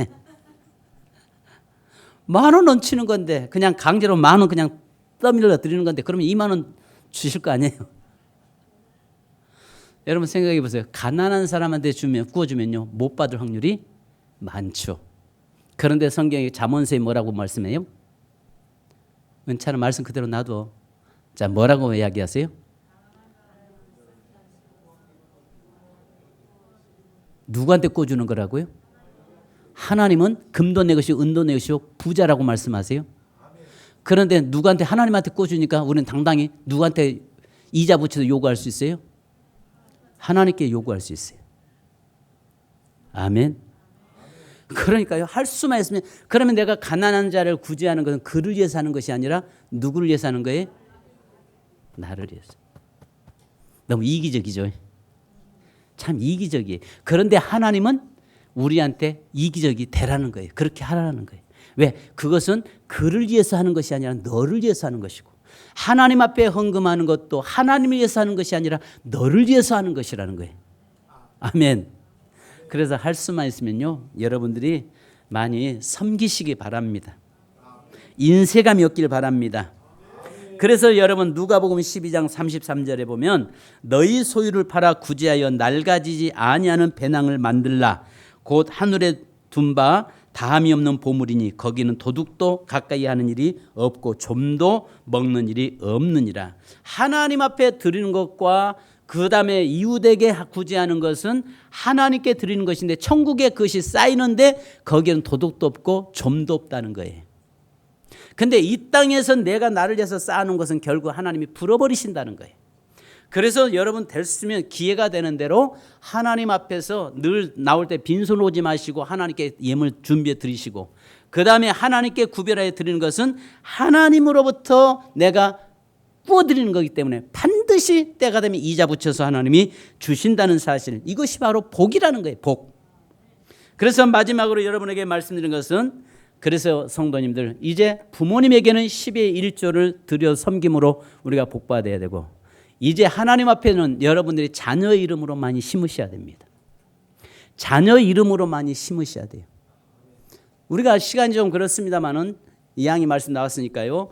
10,000원 얹히는 건데 그냥 강제로 10,000원 그냥 떠밀려 드리는 건데 그러면 20,000원 주실 거 아니에요. 여러분 생각해 보세요. 가난한 사람한테 구워주면요 못 받을 확률이 많죠. 그런데 성경이 잠언서에 뭐라고 말씀해요? 은차는 말씀 그대로 놔둬. 자, 뭐라고 이야기하세요? 누구한테 꿔주는 거라고요? 하나님은 금도 내 것이요 은도 내 것이요 부자라고 말씀하세요. 그런데 누구한테 하나님한테 꿔주니까 우리는 당당히 누구한테 이자 붙여서 요구할 수 있어요? 하나님께 요구할 수 있어요. 아멘. 그러니까요, 할 수만 있으면, 그러면 내가 가난한 자를 구제하는 것은 그를 위해서 하는 것이 아니라 누구를 위해서 하는 거예요? 나를 위해서. 너무 이기적이죠. 참 이기적이에요. 그런데 하나님은 우리한테 이기적이 되라는 거예요. 그렇게 하라는 거예요. 왜? 그것은 그를 위해서 하는 것이 아니라 너를 위해서 하는 것이고, 하나님 앞에 헌금하는 것도 하나님을 위해서 하는 것이 아니라 너를 위해서 하는 것이라는 거예요. 아멘. 그래서 할 수만 있으면요, 여러분들이 많이 섬기시기 바랍니다. 인색함이 없길 바랍니다. 그래서 여러분 누가복음 12장 33절에 보면 너희 소유를 팔아 구제하여 낡아지지 아니하는 배낭을 만들라. 곧 하늘에 둔 바 다함이 없는 보물이니 거기는 도둑도 가까이 하는 일이 없고 좀도 먹는 일이 없느니라. 하나님 앞에 드리는 것과 그 다음에 이웃에게 구제하는 것은 하나님께 드리는 것인데 천국에 그것이 쌓이는데 거기는 도둑도 없고 좀도 없다는 거예요. 근데 이 땅에서 내가 나를 위해서 쌓아놓은 것은 결국 하나님이 불어버리신다는 거예요. 그래서 여러분 될 수 있으면 기회가 되는 대로 하나님 앞에서 늘 나올 때 빈손 오지 마시고 하나님께 예물 준비해 드리시고, 그 다음에 하나님께 구별하여 드리는 것은 하나님으로부터 내가 구워드리는 거기 때문에 반드시 때가 되면 이자 붙여서 하나님이 주신다는 사실, 이것이 바로 복이라는 거예요. 복. 그래서 마지막으로 여러분에게 말씀드린 것은, 그래서 성도님들 이제 부모님에게는 10의 1조를 드려 섬김으로 우리가 복받아야 되고, 이제 하나님 앞에는 여러분들이 자녀 이름으로 많이 심으셔야 됩니다. 자녀 이름으로 많이 심으셔야 돼요. 우리가 시간이 좀 그렇습니다만은 이왕이 말씀 나왔으니까요.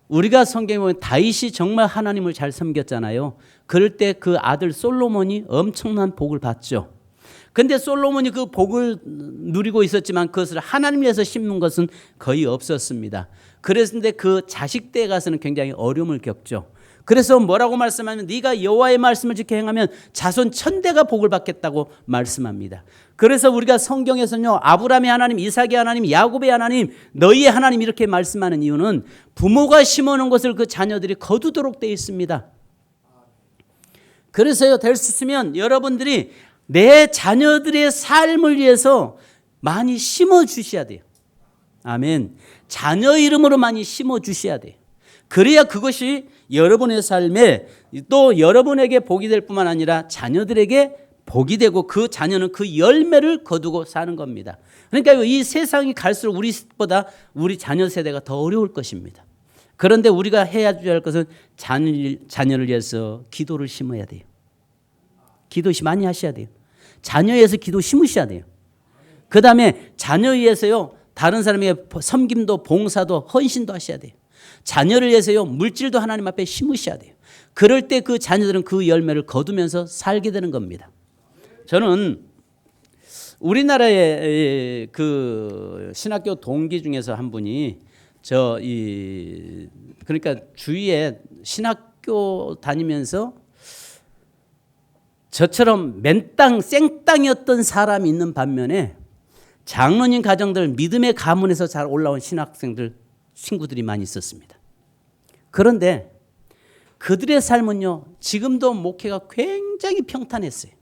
우리가 성경에 보면 다윗이 정말 하나님을 잘 섬겼잖아요. 그럴 때 그 아들 솔로몬이 엄청난 복을 받죠. 근데 솔로몬이 그 복을 누리고 있었지만 그것을 하나님 위해서 심는 것은 거의 없었습니다. 그랬는데 그 자식 때에 가서는 굉장히 어려움을 겪죠. 그래서 뭐라고 말씀하면 네가 여호와의 말씀을 지켜 행하면 자손 1000대가 복을 받겠다고 말씀합니다. 그래서 우리가 성경에서는요, 아브라함의 하나님, 이삭의 하나님, 야곱의 하나님, 너희의 하나님 이렇게 말씀하는 이유는 부모가 심어놓은 것을 그 자녀들이 거두도록 되어 있습니다. 그래서요, 될 수 있으면 여러분들이 내 자녀들의 삶을 위해서 많이 심어 주셔야 돼요. 아멘. 자녀 이름으로 많이 심어 주셔야 돼요. 그래야 그것이 여러분의 삶에 또 여러분에게 복이 될 뿐만 아니라 자녀들에게 복이 되고 그 자녀는 그 열매를 거두고 사는 겁니다. 그러니까 이 세상이 갈수록 우리보다 우리 자녀 세대가 더 어려울 것입니다. 그런데 우리가 해야 할 것은 자녀를 위해서 기도를 심어야 돼요. 기도 많이 하셔야 돼요. 자녀에 의해서 기도 심으셔야 돼요. 그 다음에 자녀에 의해서요, 다른 사람에게 섬김도 봉사도 헌신도 하셔야 돼요. 자녀를 위해서요, 물질도 하나님 앞에 심으셔야 돼요. 그럴 때 그 자녀들은 그 열매를 거두면서 살게 되는 겁니다. 저는 우리나라의 그 신학교 동기 중에서 한 분이 그러니까 주위에 신학교 다니면서 저처럼 맨땅 생땅이었던 사람이 있는 반면에 장로님 가정들 믿음의 가문에서 잘 올라온 신학생들 친구들이 많이 있었습니다. 그런데 그들의 삶은요, 지금도 목회가 굉장히 평탄했어요.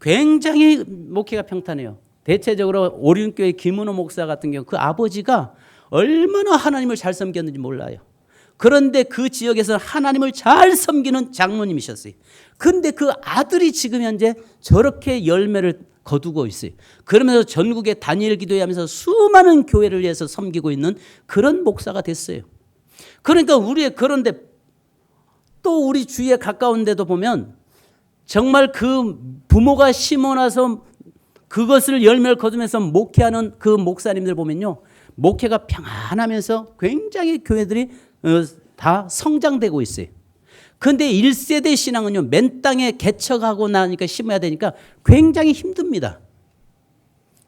굉장히 목회가 평탄해요. 대체적으로 오륜교회 김은호 목사 같은 경우 그 아버지가 얼마나 하나님을 잘 섬겼는지 몰라요. 그런데 그 지역에서 하나님을 잘 섬기는 장로님이셨어요. 그런데 그 아들이 지금 현재 저렇게 열매를 거두고 있어요. 그러면서 전국에 단일 기도하면서 수많은 교회를 위해서 섬기고 있는 그런 목사가 됐어요. 그러니까 그런데 또 우리 주위에 가까운 데도 보면 정말 그 부모가 심어놔서 그것을 열매를 거두면서 목회하는 그 목사님들 보면요, 목회가 평안하면서 굉장히 교회들이 다 성장되고 있어요. 그런데 1세대 신앙은요, 맨 땅에 개척하고 나니까 심어야 되니까 굉장히 힘듭니다.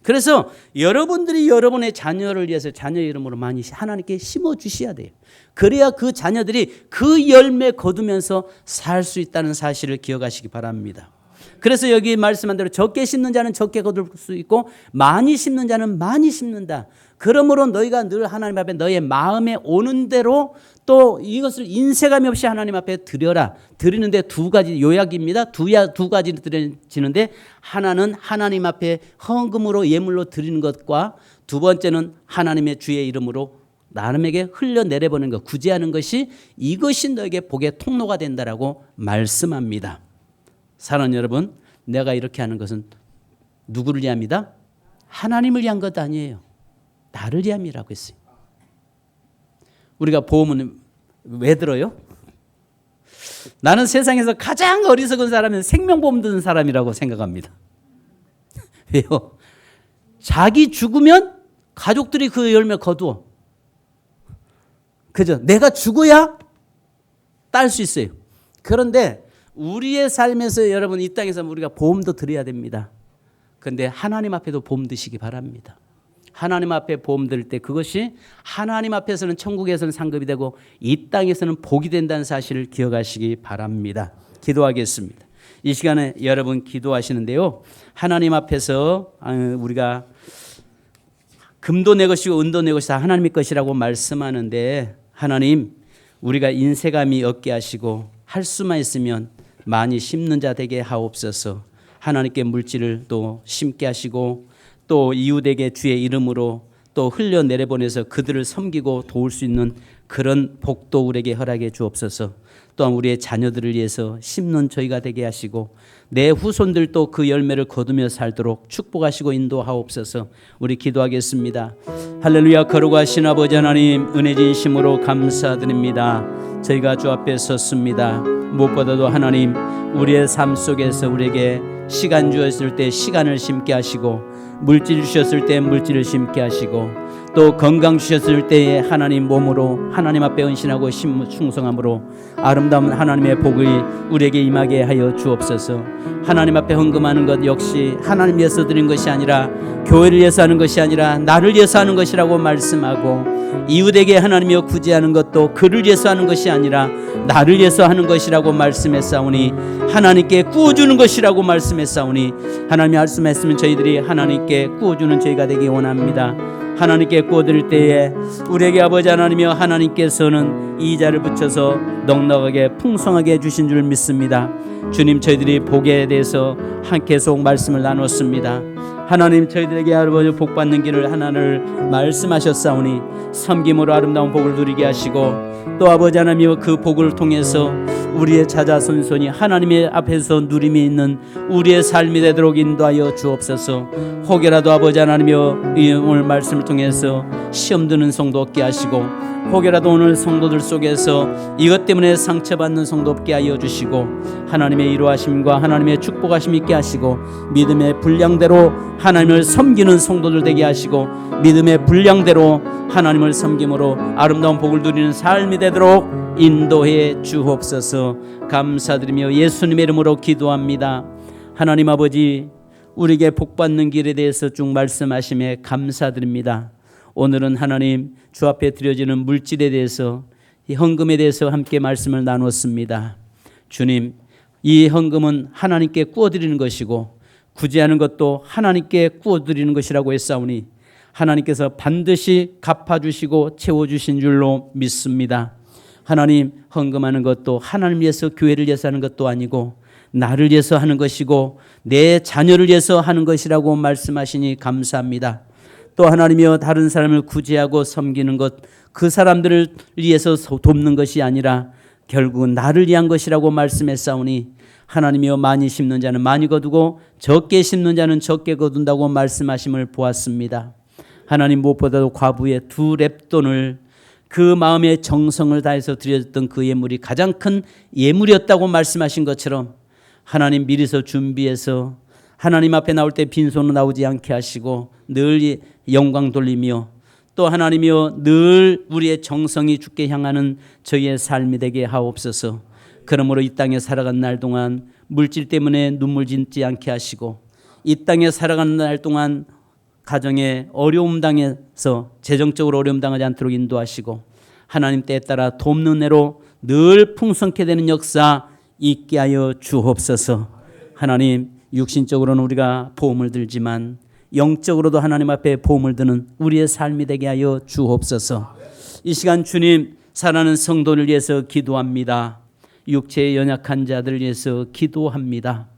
그래서 여러분들이 여러분의 자녀를 위해서 자녀 이름으로 많이 하나님께 심어 주셔야 돼요. 그래야 그 자녀들이 그 열매 거두면서 살 수 있다는 사실을 기억하시기 바랍니다. 그래서 여기 말씀한 대로 적게 심는 자는 적게 거둘 수 있고 많이 심는 자는 많이 심는다. 그러므로 너희가 늘 하나님 앞에 너의 마음에 오는 대로 또 이것을 인색함이 없이 하나님 앞에 드려라. 드리는데 두 가지 요약입니다. 두 가지 드려지는데, 하나는 하나님 앞에 헌금으로 예물로 드리는 것과 두 번째는 하나님의 주의 이름으로 나름에게 흘려내려보는 것, 구제하는 것이, 이것이 너에게 복의 통로가 된다라고 말씀합니다. 사랑하는 여러분, 내가 이렇게 하는 것은 누구를 위함이다? 하나님을 위한 것 아니에요. 나를 위함이라고 했어요. 우리가 보험은 왜 들어요? 나는 세상에서 가장 어리석은 사람은 생명보험 드는 사람이라고 생각합니다. 왜요? 자기 죽으면 가족들이 그 열매 거두어. 그죠? 내가 죽어야 딸 수 있어요. 그런데 우리의 삶에서 여러분, 이 땅에서 우리가 보험도 드려야 됩니다. 그런데 하나님 앞에도 보험 드시기 바랍니다. 하나님 앞에 보험 드릴 때 그것이 하나님 앞에서는, 천국에서는 상급이 되고 이 땅에서는 복이 된다는 사실을 기억하시기 바랍니다. 기도하겠습니다. 이 시간에 여러분 기도하시는데요, 하나님 앞에서 우리가 금도 내 것이고 은도 내 것이 다 하나님의 것이라고 말씀하는데, 하나님, 우리가 인색함이 없게 하시고 할 수만 있으면 많이 심는 자 되게 하옵소서. 하나님께 물질을 또 심게 하시고 또 이웃에게 주의 이름으로 또 흘려내려보내서 그들을 섬기고 도울 수 있는 그런 복도 우리에게 허락해 주옵소서. 또한 우리의 자녀들을 위해서 심는 저희가 되게 하시고 내 후손들도 그 열매를 거두며 살도록 축복하시고 인도하옵소서. 우리 기도하겠습니다. 할렐루야. 거룩하신 아버지 하나님, 은혜 진심으로 감사드립니다. 저희가 주 앞에 섰습니다. 무엇보다도 하나님, 우리의 삶 속에서 우리에게 시간 주었을 때 시간을 심게 하시고, 물질 주셨을 때 물질을 심게 하시고, 또 건강 주셨을 때에 하나님 몸으로 하나님 앞에 헌신하고 충성함으로 아름다운 하나님의 복이 우리에게 임하게 하여 주옵소서. 하나님 앞에 헌금하는 것 역시 하나님 위해서 드린 것이 아니라, 교회를 위해서 하는 것이 아니라 나를 위해서 하는 것이라고 말씀하고, 이웃에게 하나님이여 구제하는 것도 그를 위해서 하는 것이 아니라 나를 위해서 하는 것이라고 말씀했사오니, 하나님께 구워주는 것이라고 말씀했사오니, 하나님이 말씀했으면 저희들이 하나님께 구워주는 저희가 되기 원합니다. 하나님께 구워드릴 때에 우리에게 아버지 하나님이여, 하나님께서는 이자를 붙여서 넉넉하게 풍성하게 주신 줄 믿습니다. 주님, 저희들이 복에 대해서 계속 말씀을 나눴습니다. 하나님, 저희들에게 아버지 복 받는 길을 하나를 말씀하셨사오니 섬김으로 아름다운 복을 누리게 하시고, 또 아버지 하나님이여 그 복을 통해서 우리의 자자손손이 하나님의 앞에서 누림이 있는 우리의 삶이 되도록 인도하여 주옵소서. 혹여라도 아버지 하나님이여 오늘 말씀을 통해서 시험 드는 성도 없게 하시고, 혹여라도 오늘 성도들 속에서 이것 때문에 상처받는 성도 없게 하여 주시고, 하나님의 이루하심과 하나님의 축복하심 있게 하시고, 믿음의 분량대로 하나님을 섬기는 성도들 되게 하시고, 믿음의 분량대로 하나님을 섬김으로 아름다운 복을 누리는 삶이 되도록 인도해 주옵소서. 감사드리며 예수님의 이름으로 기도합니다. 하나님 아버지, 우리에게 복받는 길에 대해서 쭉 말씀하심에 감사드립니다. 오늘은 하나님 주 앞에 드려지는 물질에 대해서, 이 헌금에 대해서 함께 말씀을 나눴습니다. 주님, 이 헌금은 하나님께 구워드리는 것이고 구제하는 것도 하나님께 구워드리는 것이라고 했사오니 하나님께서 반드시 갚아주시고 채워주신 줄로 믿습니다. 하나님, 헌금하는 것도 하나님 위해서, 교회를 위해서 하는 것도 아니고 나를 위해서 하는 것이고 내 자녀를 위해서 하는 것이라고 말씀하시니 감사합니다. 또 하나님이여, 다른 사람을 구제하고 섬기는 것, 그 사람들을 위해서 돕는 것이 아니라 결국은 나를 위한 것이라고 말씀했사오니 하나님이여, 많이 심는 자는 많이 거두고 적게 심는 자는 적게 거둔다고 말씀하심을 보았습니다. 하나님, 무엇보다도 과부의 2렙돈을 그 마음의 정성을 다해서 드려졌던 그 예물이 가장 큰 예물이었다고 말씀하신 것처럼 하나님, 미리서 준비해서 하나님 앞에 나올 때 빈손으로 나오지 않게 하시고 늘 영광 돌리며, 또 하나님이여, 늘 우리의 정성이 주께 향하는 저희의 삶이 되게 하옵소서. 그러므로 이 땅에 살아간 날 동안 물질 때문에 눈물 짓지 않게 하시고, 이 땅에 살아가는 날 동안 가정에 어려움 당해서 재정적으로 어려움 당하지 않도록 인도하시고, 하나님 때에 따라 돕는 애로 늘 풍성케 되는 역사 있게 하여 주옵소서. 하나님, 육신적으로는 우리가 보험을 들지만 영적으로도 하나님 앞에 보험을 드는 우리의 삶이 되게 하여 주옵소서. 이 시간 주님, 사랑하는 성도를 위해서 기도합니다. 육체에 연약한 자들을 위해서 기도합니다.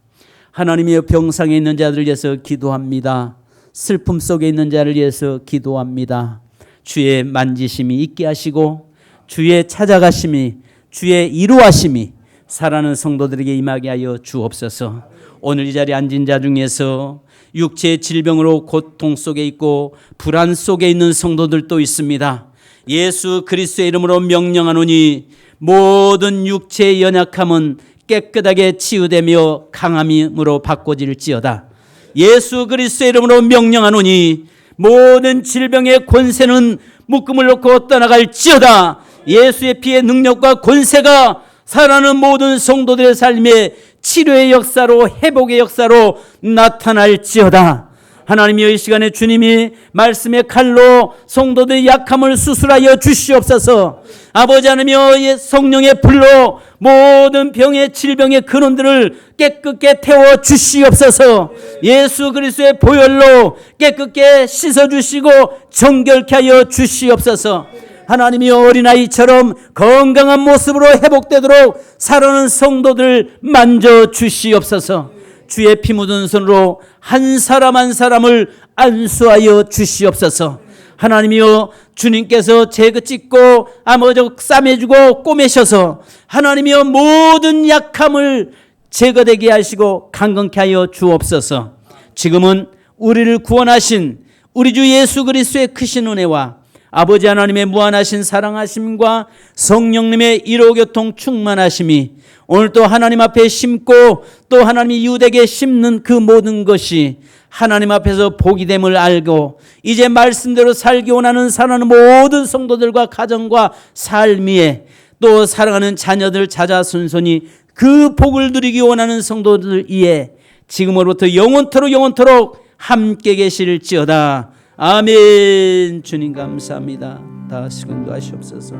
하나님의 병상에 있는 자들을 위해서 기도합니다. 슬픔 속에 있는 자를 위해서 기도합니다. 주의 만지심이 있게 하시고 주의 찾아가심이, 주의 이루하심이 사랑하는 성도들에게 임하게 하여 주옵소서. 오늘 이 자리에 앉은 자 중에서 육체의 질병으로 고통 속에 있고 불안 속에 있는 성도들도 있습니다. 예수 그리스도의 이름으로 명령하노니 모든 육체의 연약함은 깨끗하게 치유되며 강함으로 바꿔질지어다. 예수 그리스도의 이름으로 명령하노니 모든 질병의 권세는 묶음을 놓고 떠나갈지어다. 예수의 피의 능력과 권세가 살아가는 모든 성도들의 삶에 치료의 역사로, 회복의 역사로 나타날지어다. 하나님이여, 이 시간에 주님이 말씀의 칼로 성도들의 약함을 수술하여 주시옵소서. 아버지 하나님이여, 성령의 불로 모든 병의, 질병의 근원들을 깨끗게 태워 주시옵소서. 예수 그리스도의 보혈로 깨끗게 씻어주시고 정결케 하여 주시옵소서. 하나님이여, 어린아이처럼 건강한 모습으로 회복되도록 살아가는 성도들 만져 주시옵소서. 주의 피 묻은 손으로 한 사람 한 사람을 안수하여 주시옵소서. 하나님이여, 주님께서 재그찍고 아머적 싸매주고 꼬매셔서 하나님이여, 모든 약함을 제거되게 하시고 강건케 하여 주옵소서. 지금은 우리를 구원하신 우리 주 예수 그리스도의 크신 은혜와 아버지 하나님의 무한하신 사랑하심과 성령님의 일호교통 충만하심이 오늘 또 하나님 앞에 심고 또 하나님이 유대에게 심는 그 모든 것이 하나님 앞에서 복이 됨을 알고 이제 말씀대로 살기 원하는 사랑하는 모든 성도들과 가정과 삶 위에 또 사랑하는 자녀들 자자손손이 그 복을 누리기 원하는 성도들 위에 지금으로부터 영원토록 함께 계실지어다. 아멘. 주님 감사합니다. 다 수근도 하시옵소서.